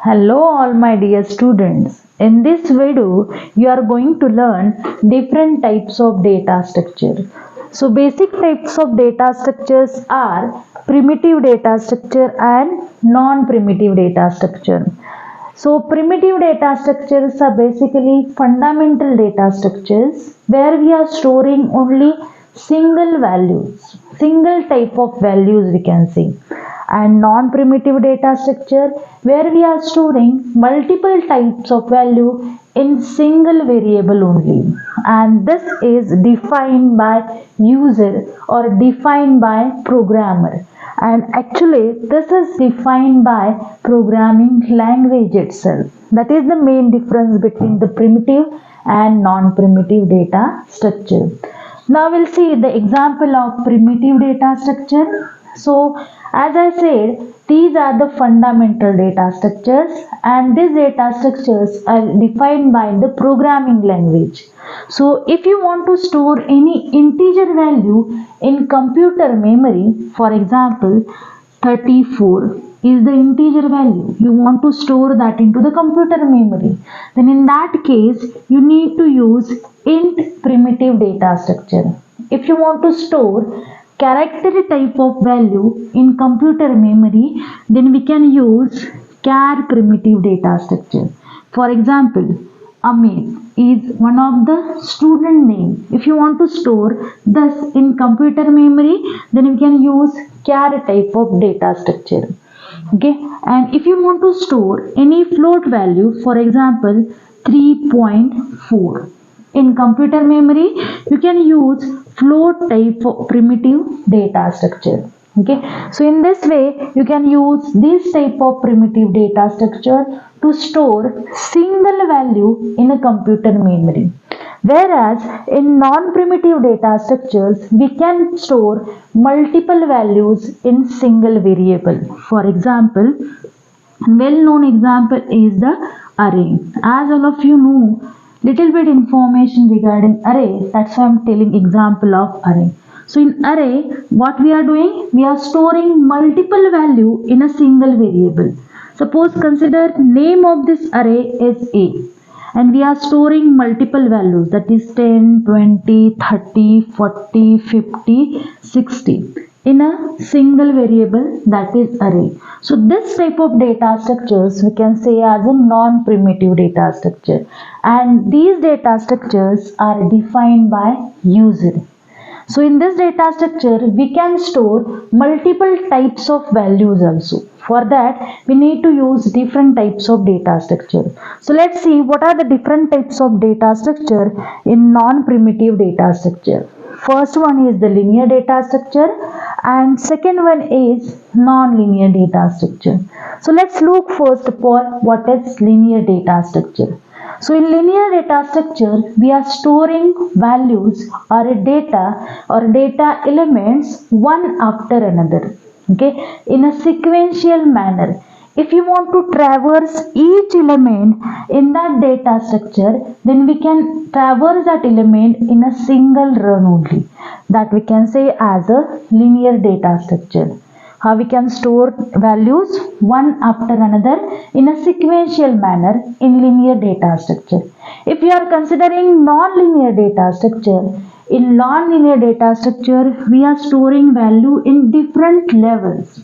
Hello all my dear students. In this video you are going to learn different types of data structure. So basic types of data structures are primitive data structure and non-primitive data structure. So primitive data structures are basically fundamental data structures where we are storing only single values, single type of values we can say, and non-primitive data structure where we are storing multiple types of value in single variable only, and this is defined by user or defined by programmer, and actually this is defined by programming language itself. That is the main difference between the primitive and non-primitive data structure. Now we'll see the example of primitive data structure. So as I said, these are the fundamental data structures, and these data structures are defined by the programming language. So if you want to store any integer value in computer memory, for example 34 is the integer value, you want to store that into the computer memory, then in that case you need to use int primitive data structure. If you want to store character type of value in computer memory, then we can use char primitive data structure. For example, Amit is one of the student name. If you want to store this in computer memory, then we can use char type of data structure. Okay, and if you want to store any float value, for example 3.4 in computer memory, you can use float type of primitive data structure. Okay, so in this way you can use this type of primitive data structure to store single value in a computer memory. Whereas in non-primitive data structures, we can store multiple values in single variable. For example, well-known example is the array. As all of you know, little bit information regarding array. That's why I'm telling example of array. So in array, what we are doing? We are storing multiple value in a single variable. Suppose consider name of this array is A, and we are storing multiple values, that is 10, 20, 30, 40, 50, 60 in a single variable, that is array. So this type of data structures we can say as a non-primitive data structure, and these data structures are defined by user. So in this data structure, we can store multiple types of values also. For that, we need to use different types of data structure. So let's see what are the different types of data structure in non-primitive data structure. First one is the linear data structure, and second one is non-linear data structure. So let's look first for what is linear data structure. So in linear data structure, we are storing values or data elements one after another, okay, in a sequential manner. If you want to traverse each element in that data structure, then we can traverse that element in a single run only. That we can say as a linear data structure. How we can store values one after another in a sequential manner in linear data structure. If you are considering non-linear data structure, in non-linear data structure we are storing value in different levels.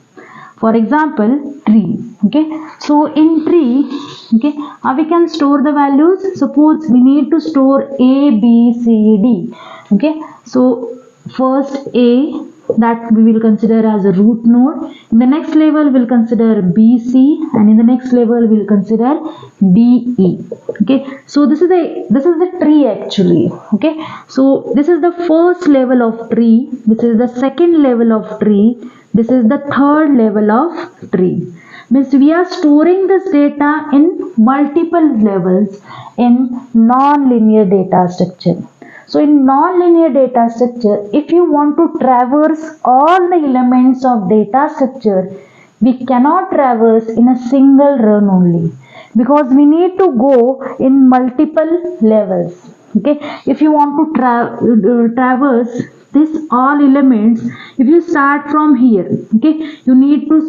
For example, tree. Okay, so in tree, okay, how we can store the values? Suppose we need to store A, B, C, D. Okay, so first A, that we will consider as a root node. In the next level we'll consider BC, and in the next level we'll consider DE. Okay, so this is the tree actually. Okay, so this is the first level of tree, this is the second level of tree, this is the third level of tree. Means we are storing this data in multiple levels in non-linear data structure. So in non-linear data structure, if you want to traverse all the elements of data structure, we cannot traverse in a single run only, because we need to go in multiple levels. Okay, if you want to traverse this all elements, if you start from here, okay, you need to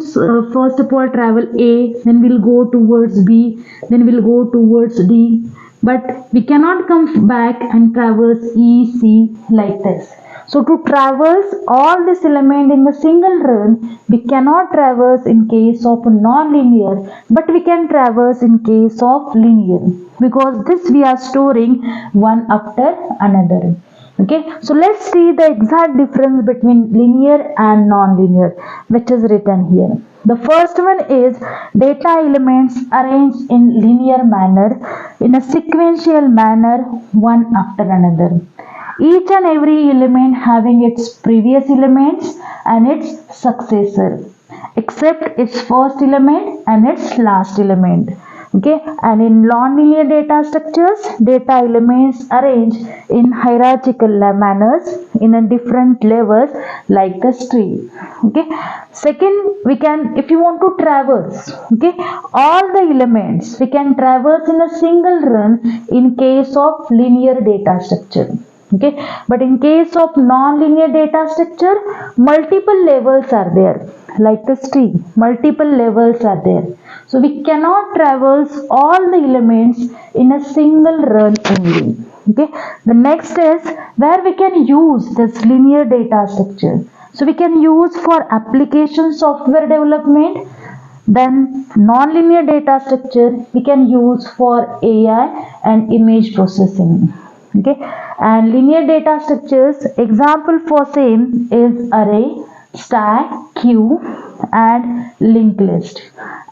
first of all travel A, then we'll go towards B, then we'll go towards D, but we cannot come back and traverse E, C like this. So to traverse all this element in the single run, we cannot traverse in case of non-linear, but we can traverse in case of linear, because this we are storing one after another. Okay, so let's see the exact difference between linear and non-linear, which is written here. The first one is data elements arranged in linear manner, in a sequential manner, one after another. Each and every element having its previous elements and its successor, except its first element and its last element. Okay, and in non-linear data structures, data elements arranged in hierarchical manners in a different levels like the tree. Okay, second, we can, if you want to traverse, okay, all the elements we can traverse in a single run in case of linear data structure. Okay, but in case of non-linear data structure, multiple levels are there, like this tree, multiple levels are there, so we cannot traverse all the elements in a single run only. Okay, the next is where we can use this linear data structure. So we can use for application software development. Then non-linear data structure we can use for AI and image processing. Okay, and linear data structures, example for same is array, stack, queue and linked list.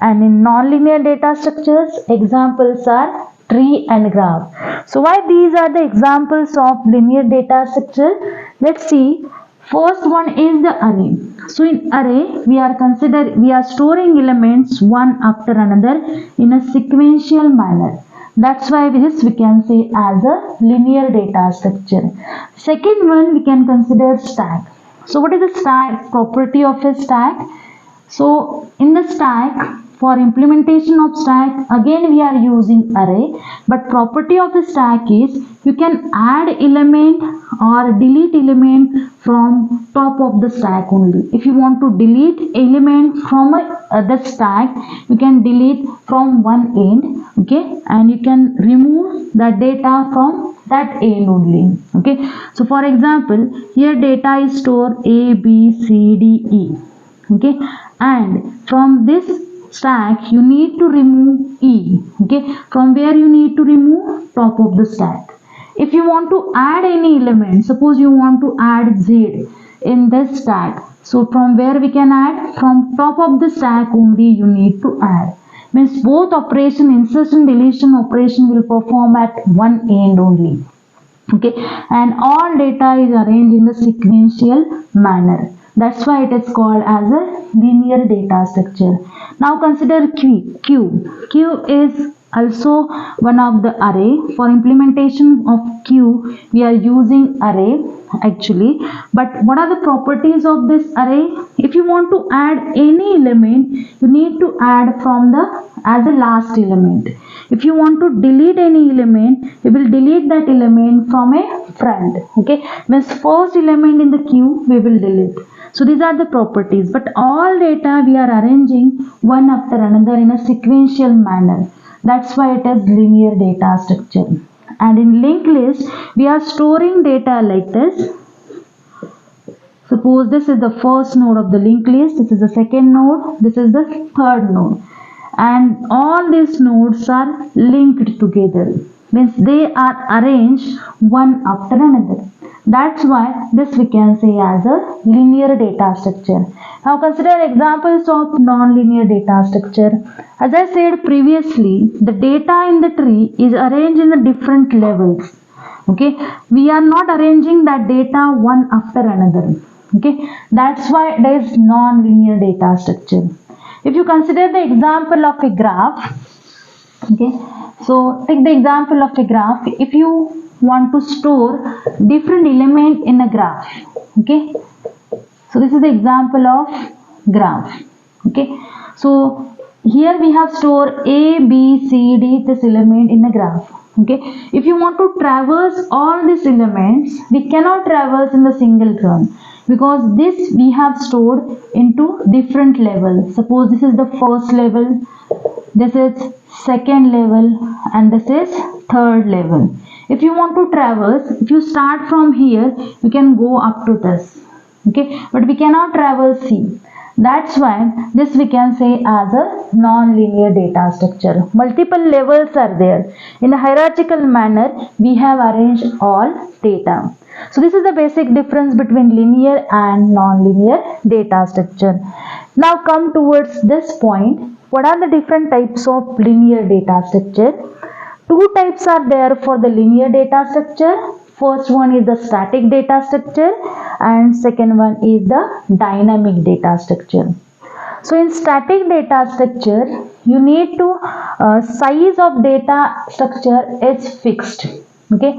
And in non-linear data structures, examples are tree and graph. So why these are the examples of linear data structure? Let's see. First one is the array. So in array we are storing elements one after another in a sequential manner. That's why this we can say as a linear data structure. Second one we can consider stack. So what is the stack property of a stack? So in the stack, for implementation of stack, again we are using array, but property of the stack is you can add element or delete element from top of the stack only. If you want to delete element from the stack, you can delete from one end, okay, and you can remove the data from that end only. Okay, so for example, here data is stored A, B, C, D, E. Okay, and from this stack you need to remove E. Okay, from where you need to remove? Top of the stack. If you want to add any element, suppose you want to add Z in this stack, so from where we can add? From top of the stack only you need to add. Means both operation, insertion deletion operation will perform at one end only. Okay, and all data is arranged in the sequential manner. That's why it is called as a linear data structure. Now consider queue. Queue is also one of the array. For implementation of queue, we are using array actually. But what are the properties of this array? If you want to add any element, you need to add from the as a last element. If you want to delete any element, we will delete that element from a front. Okay, means first element in the queue we will delete. So these are the properties, but all data we are arranging one after another in a sequential manner. That's why it is linear data structure. And in linked list, we are storing data like this. Suppose this is the first node of the linked list, this is the second node, this is the third node. And all these nodes are linked together. Means they are arranged one after another. That's why this we can say as a linear data structure. Now consider examples of non-linear data structure. As I said previously, the data in the tree is arranged in the different levels. Okay, we are not arranging that data one after another. Okay, that's why it is non-linear data structure. If you consider the example of a graph, okay, so take the example of a graph. If you want to store different element in a graph, okay, so this is the example of graph. Okay, so here we have stored A, B, C, D, this element in a graph. Okay, if you want to traverse all these elements, we cannot traverse in the single run, because this we have stored into different levels. Suppose this is the first level, this is second level, and this is third level. If you want to traverse, if you start from here, you can go up to this. Okay, but we cannot traverse C. That's why this we can say as a non-linear data structure. Multiple levels are there. In a hierarchical manner, we have arranged all data. So this is the basic difference between linear and non-linear data structure. Now come towards this point. What are the different types of linear data structure? Two types are there for the linear data structure. First one is the static data structure and second one is the dynamic data structure. So in static data structure, you need to size of data structure is fixed. Okay,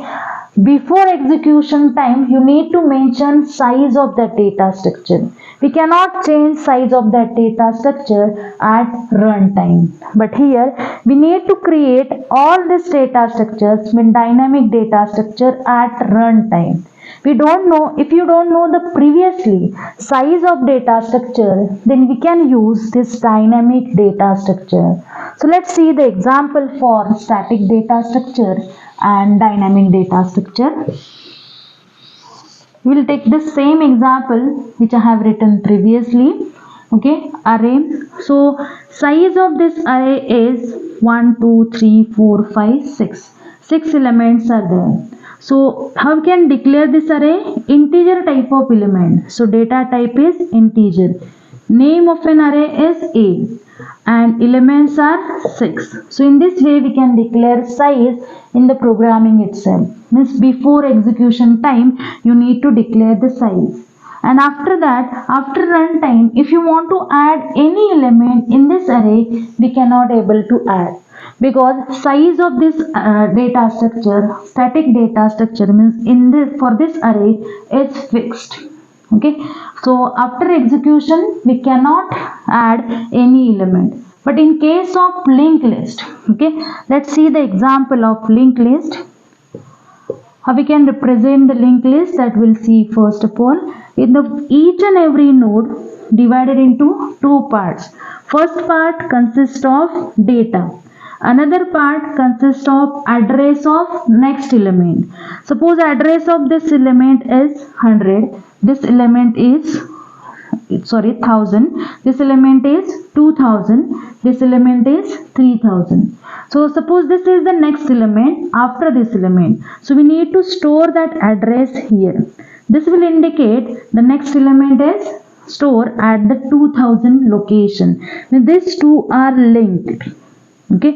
before execution time, you need to mention size of the data structure. We cannot change size of that data structure at runtime. But here we need to create all these data structures with dynamic data structure at runtime. We don't know, if you don't know the previously size of data structure, then we can use this dynamic data structure. So let's see the example for static data structure and dynamic data structure. We will take the same example which I have written previously. Okay, array. So size of this array is 1, 2, 3, 4, 5, 6. 6 elements are there. So how can declare this array? Integer type of element. So data type is integer. Name of an array is A and elements are 6. So in this way we can declare size in the programming itself. Means before execution time you need to declare the size. And after that, after runtime, if you want to add any element in this array, we cannot able to add, because size of this data structure, static data structure, means in this, for this array is fixed. Okay, so after execution we cannot add any element. But in case of linked list, okay, let's see the example of linked list. How we can represent the linked list, that we'll see first of all. In the each and every node divided into two parts. First part consists of data. Another part consists of address of next element. Suppose address of this element is 100. This element is 1000. This element is 2000. This element is 3000. So suppose this is the next element after this element. So we need to store that address here. This will indicate the next element is stored at the 2000 location. Now these two are linked. Okay,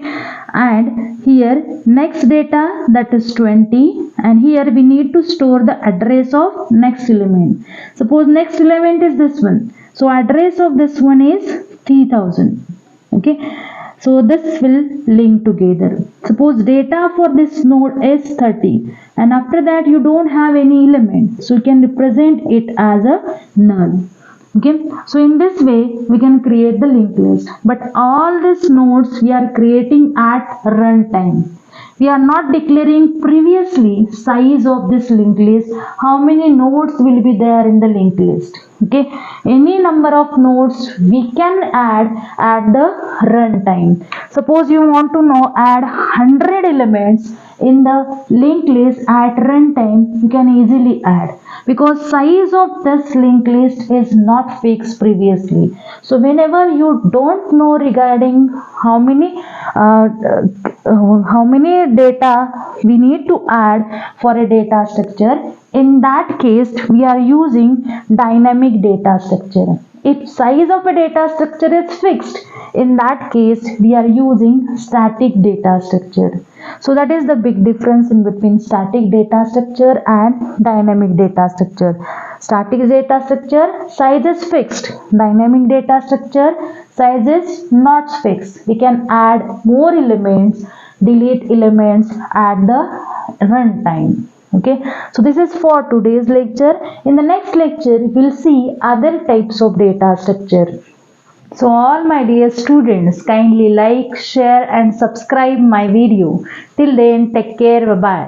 and here next data, that is 20, and here we need to store the address of next element. Suppose next element is this one, so address of this one is 3000. Okay, so this will link together. Suppose data for this node is 30 and after that you don't have any element, so you can represent it as a null. Okay, so in this way we can create the linked list. But all these nodes we are creating at runtime. We are not declaring previously size of this linked list, how many nodes will be there in the linked list. Okay, any number of nodes we can add at the runtime. Suppose you want to know add 100 elements in the linked list at runtime, you can easily add, because size of this linked list is not fixed previously. So whenever you don't know regarding how many data we need to add for a data structure, in that case we are using dynamic data structure. If size of a data structure is fixed, in that case we are using static data structure. So that is the big difference in between static data structure and dynamic data structure. Static data structure, size is fixed. Dynamic data structure, size is not fixed. We can add more elements, delete elements at the runtime. Okay, so this is for today's lecture. In the next lecture, we'll see other types of data structure. So all my dear students, kindly like, share and subscribe my video. Till then, take care. Bye bye.